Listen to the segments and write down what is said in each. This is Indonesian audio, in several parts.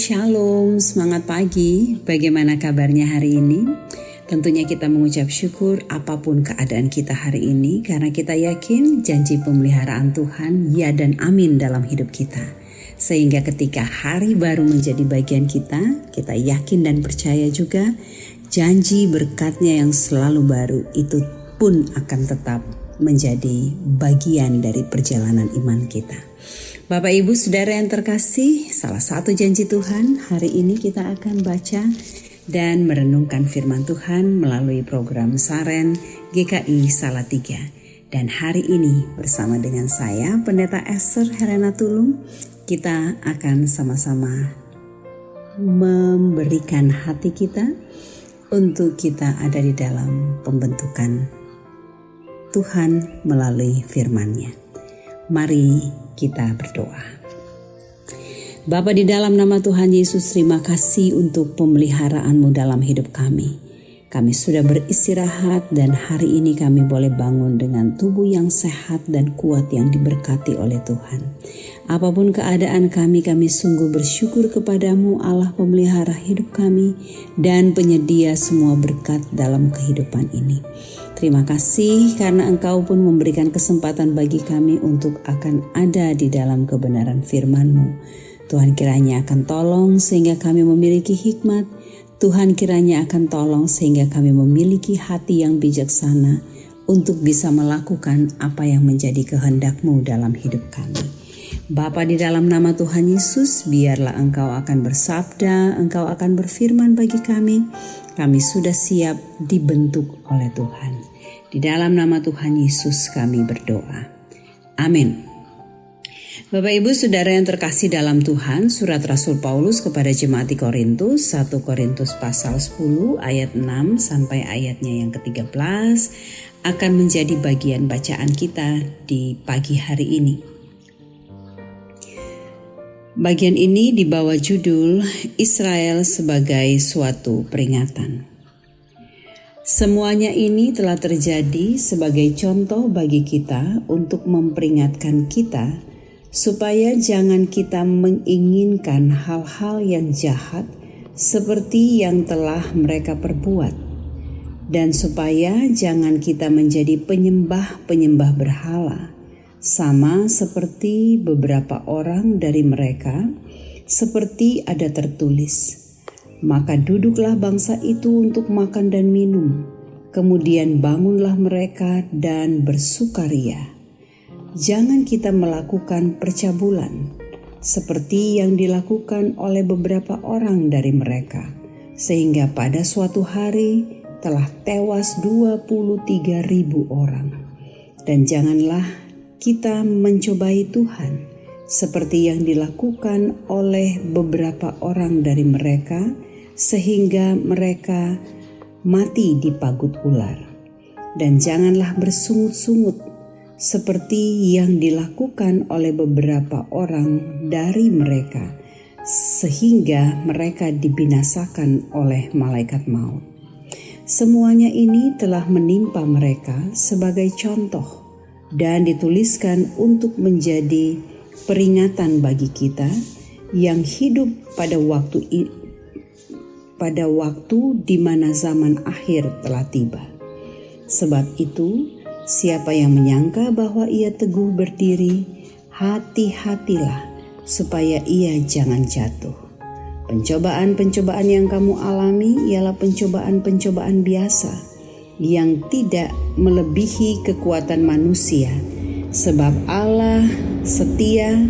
Shalom, semangat pagi. Bagaimana kabarnya hari ini? Tentunya kita mengucap syukur apapun keadaan kita hari ini, karena kita yakin janji pemeliharaan Tuhan ya dan amin dalam hidup kita. Sehingga ketika hari baru menjadi bagian kita yakin dan percaya juga janji berkatnya yang selalu baru itu pun akan tetap menjadi bagian dari perjalanan iman kita. Bapak Ibu Saudara yang terkasih, salah satu janji Tuhan hari ini kita akan baca dan merenungkan firman Tuhan melalui program Saren GKI Salatiga. Dan hari ini bersama dengan saya Pendeta Esther Helena Tulung, kita akan sama-sama memberikan hati kita untuk kita ada di dalam pembentukan Tuhan melalui firman-Nya. Mari kita berdoa. Bapa, di dalam nama Tuhan Yesus, terima kasih untuk pemeliharaan-Mu dalam hidup kami. Kami sudah beristirahat dan hari ini kami boleh bangun dengan tubuh yang sehat dan kuat yang diberkati oleh Tuhan. Apapun keadaan kami sungguh bersyukur kepada-Mu, Allah pemelihara hidup kami dan penyedia semua berkat dalam kehidupan ini. Terima kasih karena Engkau pun memberikan kesempatan bagi kami untuk akan ada di dalam kebenaran firman-Mu. Tuhan kiranya akan tolong sehingga kami memiliki hikmat. Tuhan kiranya akan tolong sehingga kami memiliki hati yang bijaksana untuk bisa melakukan apa yang menjadi kehendak-Mu dalam hidup kami. Bapa, di dalam nama Tuhan Yesus, biarlah Engkau akan bersabda, Engkau akan berfirman bagi kami. Kami sudah siap dibentuk oleh Tuhan. Di dalam nama Tuhan Yesus kami berdoa. Amin. Bapak Ibu Saudara yang terkasih dalam Tuhan, surat Rasul Paulus kepada jemaat di Korintus, 1 Korintus pasal 10 ayat 6 sampai ayatnya yang ke-13 akan menjadi bagian bacaan kita di pagi hari ini. Bagian ini dibawa judul Israel sebagai suatu peringatan. Semuanya ini telah terjadi sebagai contoh bagi kita untuk memperingatkan kita supaya jangan kita menginginkan hal-hal yang jahat seperti yang telah mereka perbuat, dan supaya jangan kita menjadi penyembah-penyembah berhala, sama seperti beberapa orang dari mereka, seperti ada tertulis, maka duduklah bangsa itu untuk makan dan minum, kemudian bangunlah mereka dan bersukaria. Jangan kita melakukan percabulan seperti yang dilakukan oleh beberapa orang dari mereka, sehingga pada suatu hari telah tewas 23.000 orang. Dan janganlah kita mencobai Tuhan seperti yang dilakukan oleh beberapa orang dari mereka, sehingga mereka mati di pagut ular. Dan janganlah bersungut-sungut seperti yang dilakukan oleh beberapa orang dari mereka, sehingga mereka dibinasakan oleh malaikat maut. Semuanya ini telah menimpa mereka sebagai contoh dan dituliskan untuk menjadi peringatan bagi kita yang hidup pada waktu di mana zaman akhir telah tiba. Sebab itu, siapa yang menyangka bahwa ia teguh berdiri, hati-hatilah supaya ia jangan jatuh. Pencobaan-pencobaan yang kamu alami ialah pencobaan-pencobaan biasa yang tidak melebihi kekuatan manusia, sebab Allah setia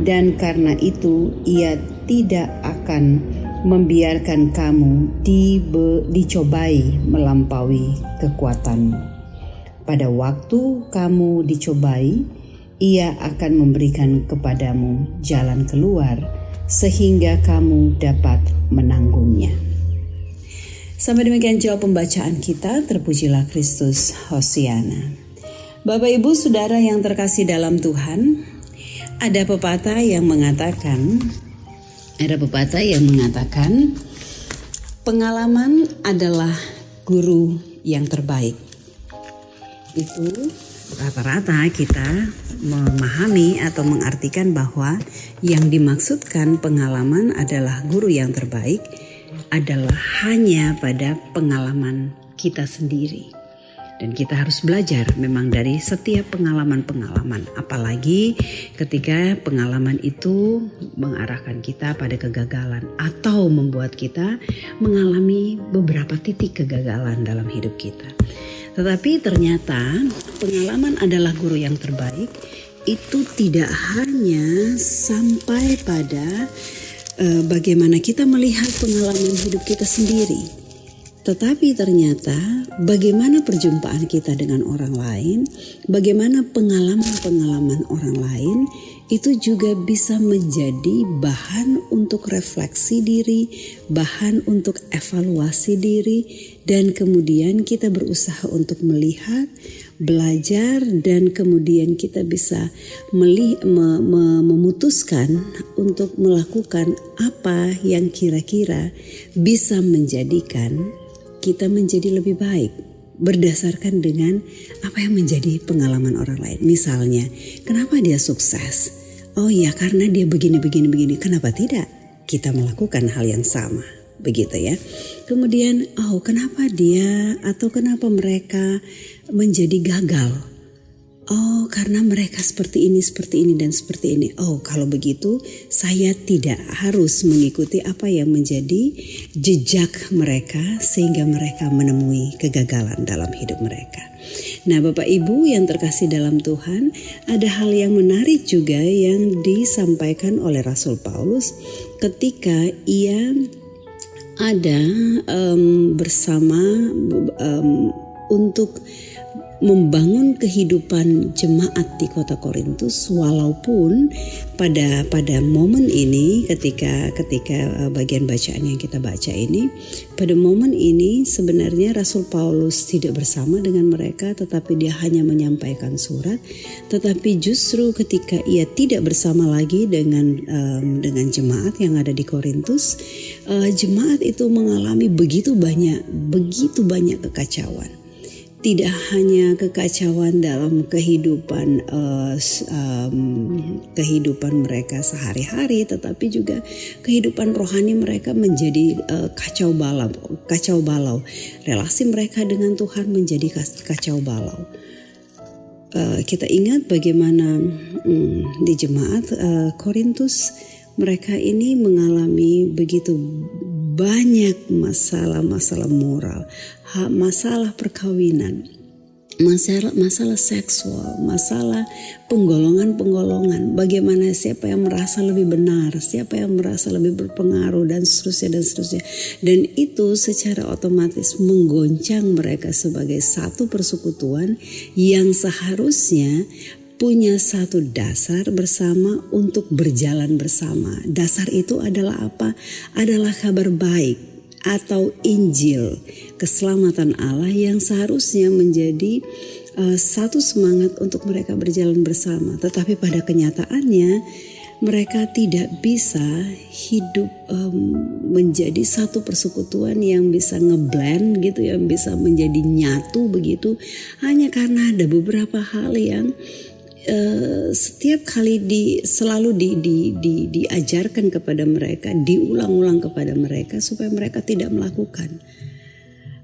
dan karena itu ia tidak akan membiarkan kamu dicobai melampaui kekuatanmu. Pada waktu kamu dicobai, Ia akan memberikan kepadamu jalan keluar sehingga kamu dapat menanggungnya. Sampai demikian jawab pembacaan kita. Terpujilah Kristus, Hosiana. Bapak Ibu Saudara yang terkasih dalam Tuhan, ada pepatah yang mengatakan pengalaman adalah guru yang terbaik. itu rata-rata kita memahami atau mengartikan bahwa yang dimaksudkan pengalaman adalah guru yang terbaik adalah hanya pada pengalaman kita sendiri. Dan kita harus belajar memang dari setiap pengalaman-pengalaman. Apalagi ketika pengalaman itu mengarahkan kita pada kegagalan atau membuat kita mengalami beberapa titik kegagalan dalam hidup kita. Tetapi ternyata pengalaman adalah guru yang terbaik itu tidak hanya sampai pada bagaimana kita melihat pengalaman hidup kita sendiri. Tetapi ternyata bagaimana perjumpaan kita dengan orang lain, bagaimana pengalaman-pengalaman orang lain itu juga bisa menjadi bahan untuk refleksi diri, bahan untuk evaluasi diri, dan kemudian kita berusaha untuk melihat, belajar, dan kemudian kita bisa memutuskan untuk melakukan apa yang kira-kira bisa menjadikan kita menjadi lebih baik berdasarkan dengan apa yang menjadi pengalaman orang lain. Misalnya, kenapa dia sukses? Oh ya, karena dia begini. Kenapa tidak kita melakukan hal yang sama? Begitu ya. Kemudian, kenapa dia atau kenapa mereka menjadi gagal? Oh, karena mereka seperti ini, dan seperti ini. Oh, kalau begitu saya tidak harus mengikuti apa yang menjadi jejak mereka sehingga mereka menemui kegagalan dalam hidup mereka. Nah, Bapak Ibu yang terkasih dalam Tuhan, ada hal yang menarik juga yang disampaikan oleh Rasul Paulus ketika ia ada bersama untuk membangun kehidupan jemaat di kota Korintus, walaupun pada momen ini ketika bagian bacaan yang kita baca ini, pada momen ini sebenarnya Rasul Paulus tidak bersama dengan mereka, tetapi dia hanya menyampaikan surat. Tetapi justru ketika ia tidak bersama lagi dengan jemaat yang ada di Korintus, jemaat itu mengalami begitu banyak kekacauan. Tidak hanya kekacauan dalam kehidupan mereka sehari-hari, tetapi juga kehidupan rohani mereka menjadi kacau balau. Relasi mereka dengan Tuhan menjadi kacau balau. Kita ingat bagaimana di jemaat Korintus mereka ini mengalami begitu banyak masalah moral, masalah perkawinan, masalah seksual, masalah penggolongan, bagaimana siapa yang merasa lebih benar, siapa yang merasa lebih berpengaruh, dan seterusnya. Dan itu secara otomatis menggoncang mereka sebagai satu persekutuan yang seharusnya punya satu dasar bersama untuk berjalan bersama. Dasar itu adalah apa? Adalah kabar baik atau Injil, keselamatan Allah yang seharusnya menjadi satu semangat untuk mereka berjalan bersama. Tetapi pada kenyataannya mereka tidak bisa hidup menjadi satu persekutuan yang bisa ngeblend gitu, yang bisa menjadi nyatu begitu, hanya karena ada beberapa hal yang setiap kali selalu diajarkan kepada mereka, diulang-ulang kepada mereka supaya mereka tidak melakukan.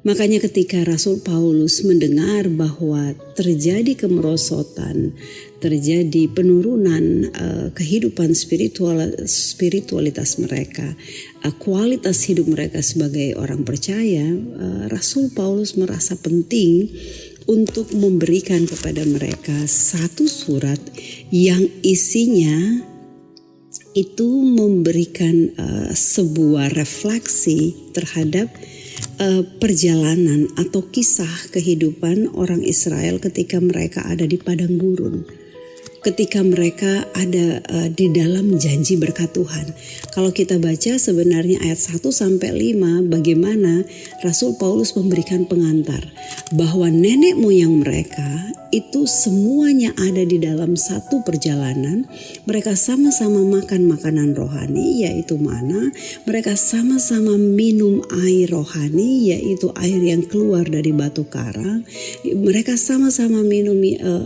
Makanya ketika Rasul Paulus mendengar bahwa terjadi kemerosotan, terjadi penurunan kehidupan spiritualitas mereka, kualitas hidup mereka sebagai orang percaya, Rasul Paulus merasa penting untuk memberikan kepada mereka satu surat yang isinya itu memberikan sebuah refleksi terhadap perjalanan atau kisah kehidupan orang Israel ketika mereka ada di padang gurun. ketika mereka ada di dalam janji berkat Tuhan. Kalau kita baca sebenarnya ayat 1 sampai 5 bagaimana Rasul Paulus memberikan pengantar bahwa nenek moyang mereka itu semuanya ada di dalam satu perjalanan. Mereka sama-sama makan makanan rohani yaitu mana. Mereka sama-sama minum air rohani yaitu air yang keluar dari batu karang. Mereka sama-sama minum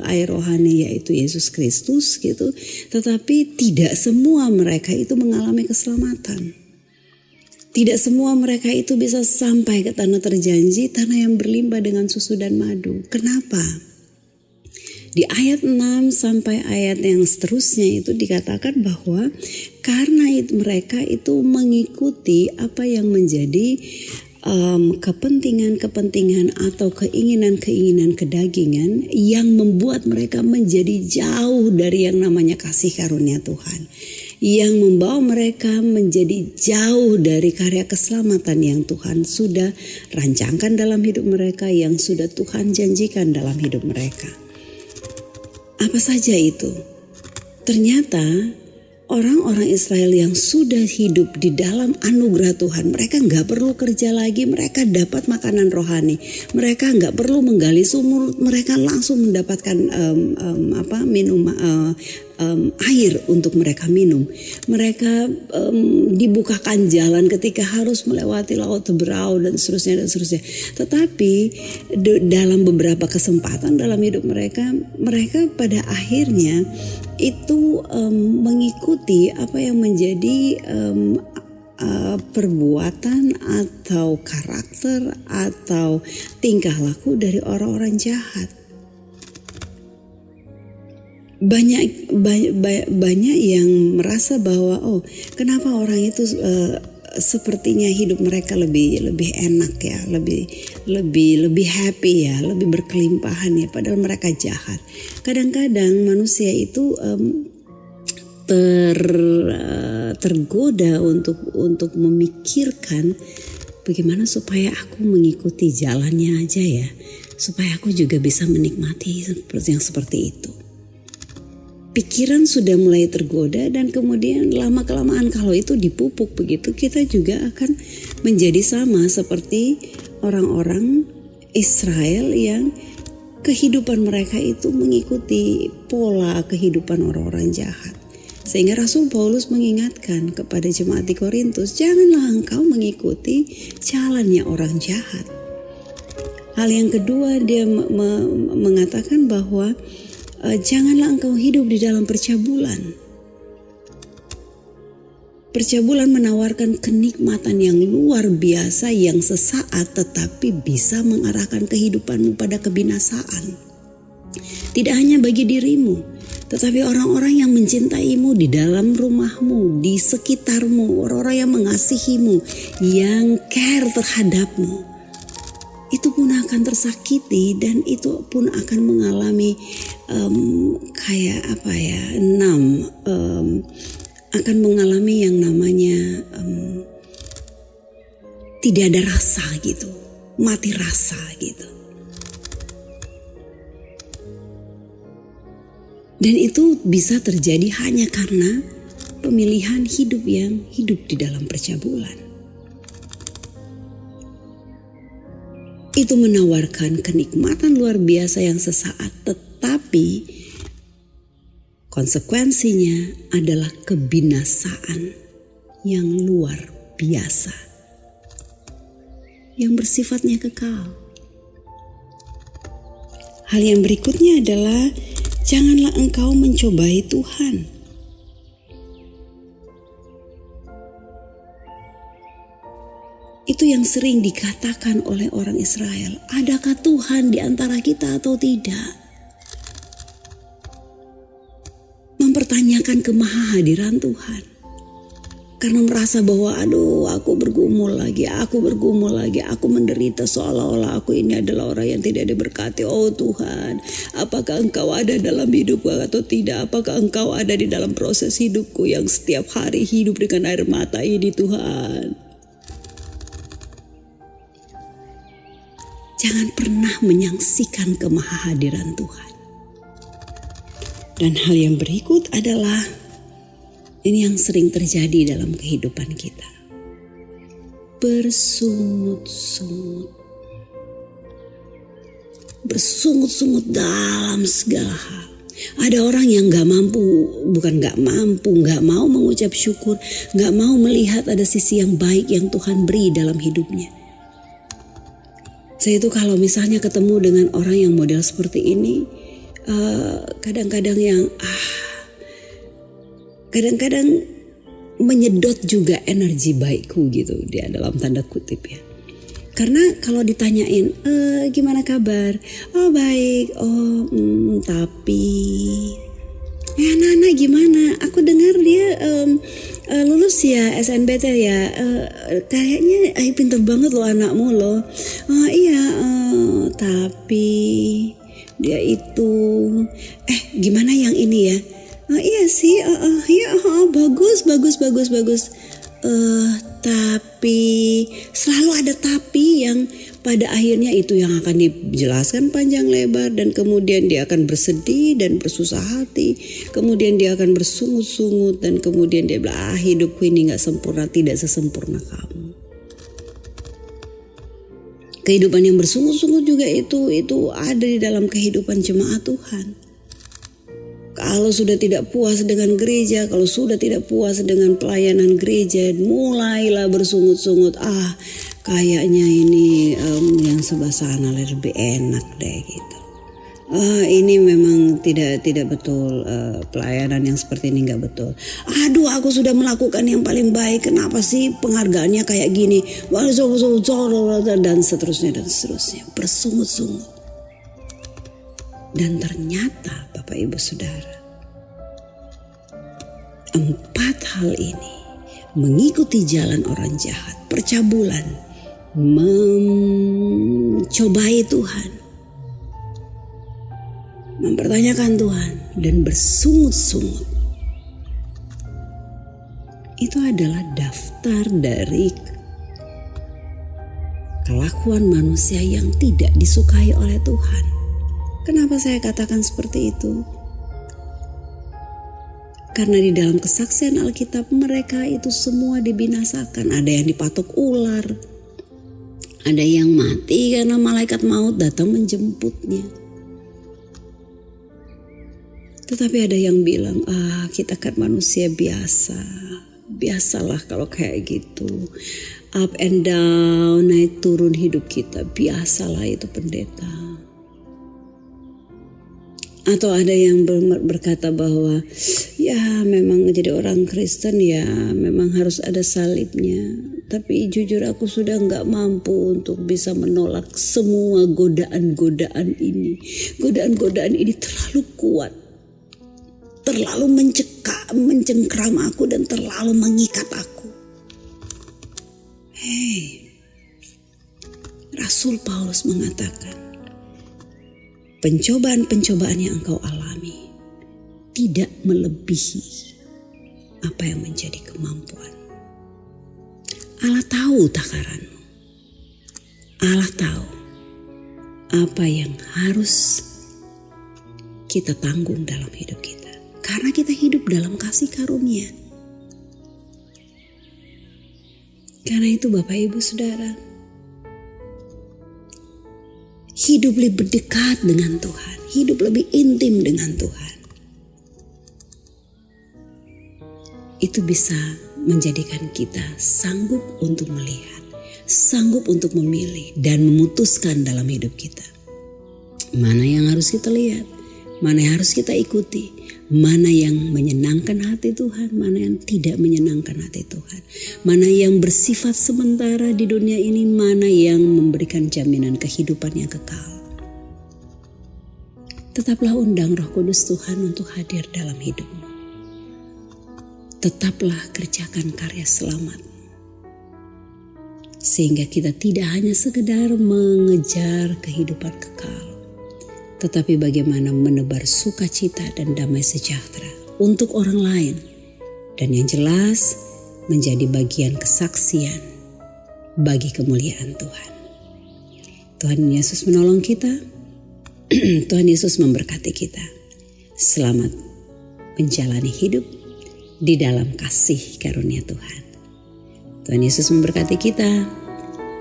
air rohani yaitu Yesus Kristus gitu. Tetapi tidak semua mereka itu mengalami keselamatan. Tidak semua mereka itu bisa sampai ke tanah terjanji, tanah yang berlimpah dengan susu dan madu. Kenapa? Di ayat 6 sampai ayat yang seterusnya itu dikatakan bahwa karena mereka itu mengikuti apa yang menjadi kepentingan-kepentingan atau keinginan-keinginan kedagingan yang membuat mereka menjadi jauh dari yang namanya kasih karunia Tuhan, yang membawa mereka menjadi jauh dari karya keselamatan yang Tuhan sudah rancangkan dalam hidup mereka, yang sudah Tuhan janjikan dalam hidup mereka. Apa saja itu? Ternyata orang-orang Israel yang sudah hidup di dalam anugerah Tuhan, mereka nggak perlu kerja lagi, mereka dapat makanan rohani, mereka nggak perlu menggali sumur, mereka langsung mendapatkan air untuk mereka minum. Mereka dibukakan jalan ketika harus melewati laut Teberau dan seterusnya dan seterusnya. Tetapi dalam beberapa kesempatan dalam hidup mereka pada akhirnya itu mengikuti apa yang menjadi perbuatan atau karakter atau tingkah laku dari orang-orang jahat. Banyak yang merasa bahwa kenapa orang itu sepertinya hidup mereka lebih enak ya, lebih happy ya, lebih berkelimpahan ya, padahal mereka jahat. Kadang-kadang manusia itu tergoda untuk memikirkan bagaimana supaya aku mengikuti jalannya aja ya, supaya aku juga bisa menikmati yang seperti itu. Pikiran sudah mulai tergoda dan kemudian lama-kelamaan kalau itu dipupuk begitu, kita juga akan menjadi sama seperti orang-orang Israel yang kehidupan mereka itu mengikuti pola kehidupan orang-orang jahat. Sehingga Rasul Paulus mengingatkan kepada jemaat di Korintus, janganlah engkau mengikuti jalannya orang jahat. Hal yang kedua, dia mengatakan bahwa janganlah engkau hidup di dalam percabulan. Percabulan menawarkan kenikmatan yang luar biasa yang sesaat tetapi bisa mengarahkan kehidupanmu pada kebinasaan. Tidak hanya bagi dirimu, tetapi orang-orang yang mencintaimu di dalam rumahmu, di sekitarmu, orang-orang yang mengasihimu, yang care terhadapmu. Itu pun akan tersakiti dan itu pun akan mengalami akan mengalami yang namanya tidak ada rasa gitu, mati rasa gitu. Dan itu bisa terjadi hanya karena pemilihan hidup yang hidup di dalam percabulan. Itu menawarkan kenikmatan luar biasa yang sesaat, tetapi konsekuensinya adalah kebinasaan yang luar biasa, yang bersifatnya kekal. Hal yang berikutnya adalah janganlah engkau mencobai Tuhan. Itu yang sering dikatakan oleh orang Israel. Adakah Tuhan di antara kita atau tidak? Mempertanyakan kemahahadiran Tuhan. Karena merasa bahwa aku bergumul lagi, aku menderita seolah-olah aku ini adalah orang yang tidak diberkati. Oh Tuhan, apakah engkau ada dalam hidupku atau tidak? Apakah engkau ada di dalam proses hidupku yang setiap hari hidup dengan air mata ini Tuhan? Jangan pernah menyaksikan kemahahadiran Tuhan. Dan hal yang berikut adalah ini yang sering terjadi dalam kehidupan kita. Bersungut-sungut. Bersungut-sungut dalam segala hal. Ada orang yang gak mau mengucap syukur, gak mau melihat ada sisi yang baik yang Tuhan beri dalam hidupnya. Saya itu kalau misalnya ketemu dengan orang yang model seperti ini, kadang-kadang menyedot juga energi baikku gitu, dia dalam tanda kutip ya. Karena kalau ditanyain, gimana kabar? Oh baik, tapi Nana gimana? Aku dengar dia lulus ya SNBT ya. Kayaknya pinter banget loh anakmu loh. Oh iya, tapi dia itu, gimana yang ini ya? Iya sih, bagus. Tapi selalu ada tapi yang pada akhirnya itu yang akan dijelaskan panjang lebar, dan kemudian dia akan bersedih dan bersusah hati, kemudian dia akan bersungut-sungut, dan kemudian dia bilang hidupku ini gak sempurna, tidak sesempurna kamu. Kehidupan yang bersungut-sungut juga itu ada di dalam kehidupan jemaat Tuhan. Kalau sudah tidak puas dengan gereja, kalau sudah tidak puas dengan pelayanan gereja, mulailah bersungut-sungut. Kayaknya ini yang sebelah sana lebih enak deh gitu. Ini memang tidak betul, pelayanan yang seperti ini nggak betul. Aduh, aku sudah melakukan yang paling baik, kenapa sih penghargaannya kayak gini? Dan seterusnya. Bersungut-sungut. Dan ternyata Bapak Ibu Saudara, 4 hal ini mengikuti jalan orang jahat, percabulan, mencobai Tuhan, mempertanyakan Tuhan, dan bersungut-sungut. Itu adalah daftar dari kelakuan manusia yang tidak disukai oleh Tuhan. Kenapa saya katakan seperti itu? Karena di dalam kesaksian Alkitab mereka itu semua dibinasakan. Ada yang dipatok ular, ada yang mati karena malaikat maut datang menjemputnya. Tetapi ada yang bilang, kita kan manusia biasa. Biasalah kalau kayak gitu. Up and down, naik turun hidup kita. Biasalah itu pendeta. Atau ada yang berkata bahwa ya memang jadi orang Kristen ya memang harus ada salibnya. Tapi jujur aku sudah gak mampu untuk bisa menolak semua godaan-godaan ini. Godaan-godaan ini terlalu kuat. Terlalu mencengkram aku dan terlalu mengikat aku. Rasul Paulus mengatakan, pencobaan-pencobaan yang engkau alami tidak melebihi apa yang menjadi kemampuan. Allah tahu takaranmu. Allah tahu apa yang harus kita tanggung dalam hidup kita. Karena kita hidup dalam kasih karunia. Karena itu Bapak Ibu Saudara, hidup lebih dekat dengan Tuhan, hidup lebih intim dengan Tuhan. Itu bisa menjadikan kita sanggup untuk melihat, sanggup untuk memilih dan memutuskan dalam hidup kita. Mana yang harus kita lihat, mana yang harus kita ikuti, mana yang menyenangkan hati Tuhan, mana yang tidak menyenangkan hati Tuhan. Mana yang bersifat sementara di dunia ini, mana yang memberikan jaminan kehidupan yang kekal. Tetaplah undang Roh Kudus Tuhan untuk hadir dalam hidupmu. Tetaplah kerjakan karya selamat. Sehingga kita tidak hanya sekedar mengejar kehidupan kekal, tetapi bagaimana menebar sukacita dan damai sejahtera untuk orang lain. Dan yang jelas menjadi bagian kesaksian bagi kemuliaan Tuhan. Tuhan Yesus menolong kita. Tuhan Yesus memberkati kita. Selamat menjalani hidup di dalam kasih karunia Tuhan. Tuhan Yesus memberkati kita.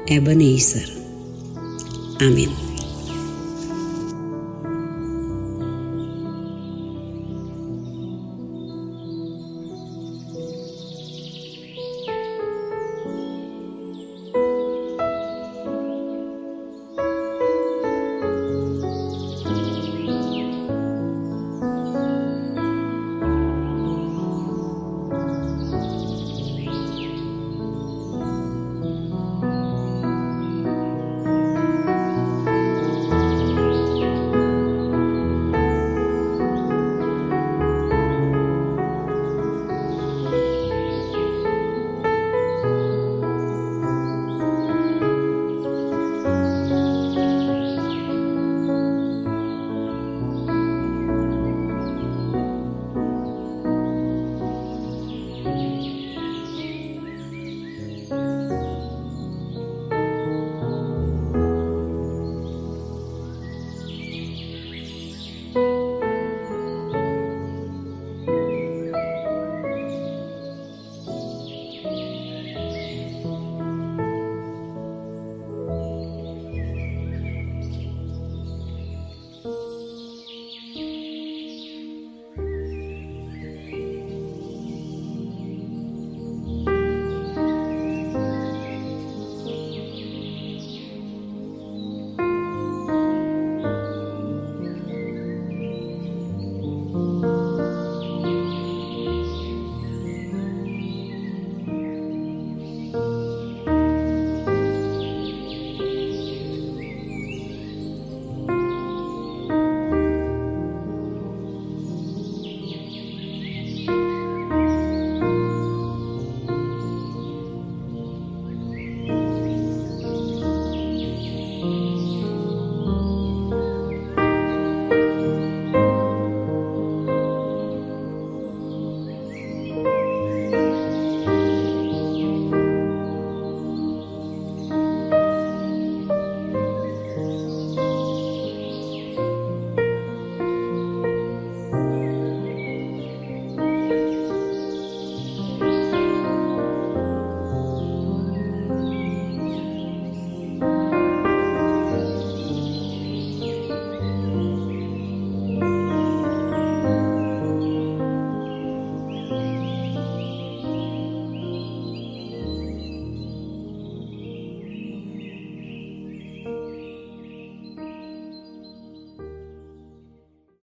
Ebenezer. Amin.